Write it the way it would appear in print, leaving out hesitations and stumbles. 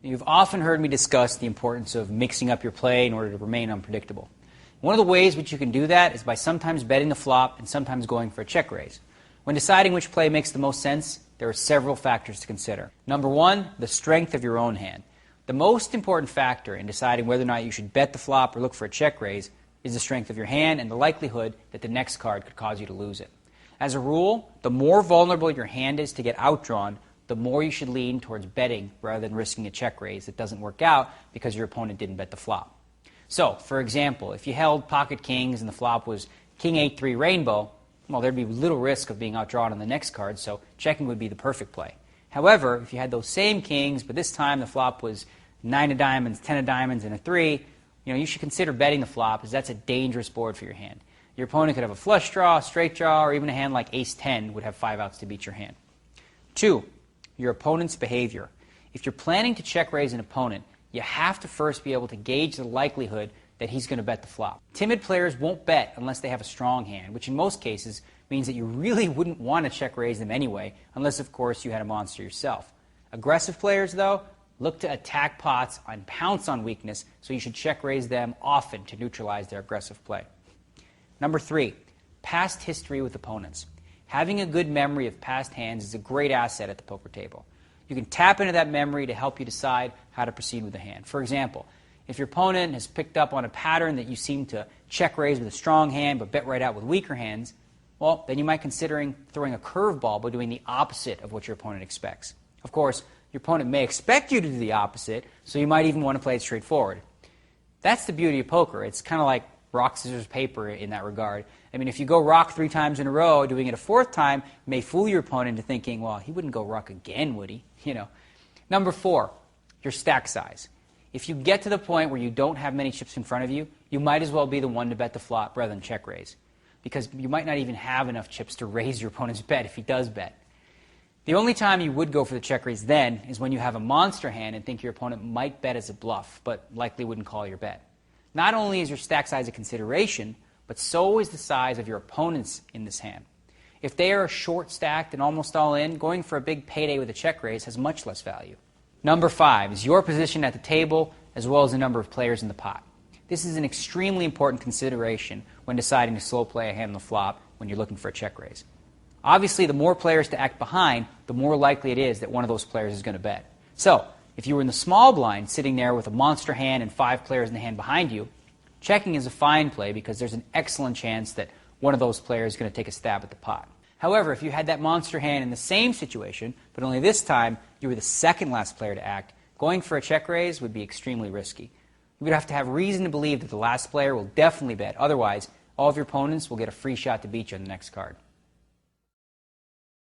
You've often heard me discuss the importance of mixing up your play in order to remain unpredictable. One of the ways which you can do that is by sometimes betting the flop and sometimes going for a check raise. When deciding which play makes the most sense, there are several factors to consider. Number one, the strength of your own hand. The most important factor in deciding whether or not you should bet the flop or look for a check raise is the strength of your hand and the likelihood that the next card could cause you to lose it. As a rule, the more vulnerable your hand is to get outdrawn, the more you should lean towards betting rather than risking a check raise that doesn't work out because your opponent didn't bet the flop. So, for example, if you held pocket kings and the flop was king 8-3 rainbow, well, there'd be little risk of being outdrawn on the next card, so checking would be the perfect play. However, if you had those same kings, but this time the flop was 9 of diamonds, 10 of diamonds, and a 3, you should consider betting the flop, as that's a dangerous board for your hand. Your opponent could have a flush draw, straight draw, or even a hand like ace-10 would have 5 outs to beat your hand. 2, your opponent's behavior. If you're planning to check raise an opponent, you have to first be able to gauge the likelihood that he's going to bet the flop. Timid players won't bet unless they have a strong hand, which in most cases means that you really wouldn't want to check raise them anyway, unless of course you had a monster yourself. Aggressive players, though, look to attack pots and pounce on weakness, so you should check raise them often to neutralize their aggressive play. Number 3, past history with opponents. Having a good memory of past hands is a great asset at the poker table. You can tap into that memory to help you decide how to proceed with a hand. For example, if your opponent has picked up on a pattern that you seem to check raise with a strong hand but bet right out with weaker hands, well, then you might consider throwing a curveball by doing the opposite of what your opponent expects. Of course, your opponent may expect you to do the opposite, so you might even want to play it straightforward. That's the beauty of poker. It's kind of like rock, scissors, paper in that regard. I mean, if you go rock 3 times in a row, doing it a 4th time may fool your opponent into thinking, well, he wouldn't go rock again, would he? Number 4, your stack size. If you get to the point where you don't have many chips in front of you, you might as well be the one to bet the flop rather than check raise, because you might not even have enough chips to raise your opponent's bet if he does bet. The only time you would go for the check raise then is when you have a monster hand and think your opponent might bet as a bluff, but likely wouldn't call your bet. Not only is your stack size a consideration, but so is the size of your opponents in this hand. If they are short stacked and almost all in, going for a big payday with a check raise has much less value. Number 5 is your position at the table as well as the number of players in the pot. This is an extremely important consideration when deciding to slow play a hand on the flop when you're looking for a check raise. Obviously, the more players to act behind, the more likely it is that one of those players is going to bet. So, if you were in the small blind sitting there with a monster hand and 5 players in the hand behind you, checking is a fine play because there's an excellent chance that one of those players is going to take a stab at the pot. However, if you had that monster hand in the same situation, but only this time you were the second last player to act, going for a check raise would be extremely risky. You would have to have reason to believe that the last player will definitely bet. Otherwise, all of your opponents will get a free shot to beat you on the next card.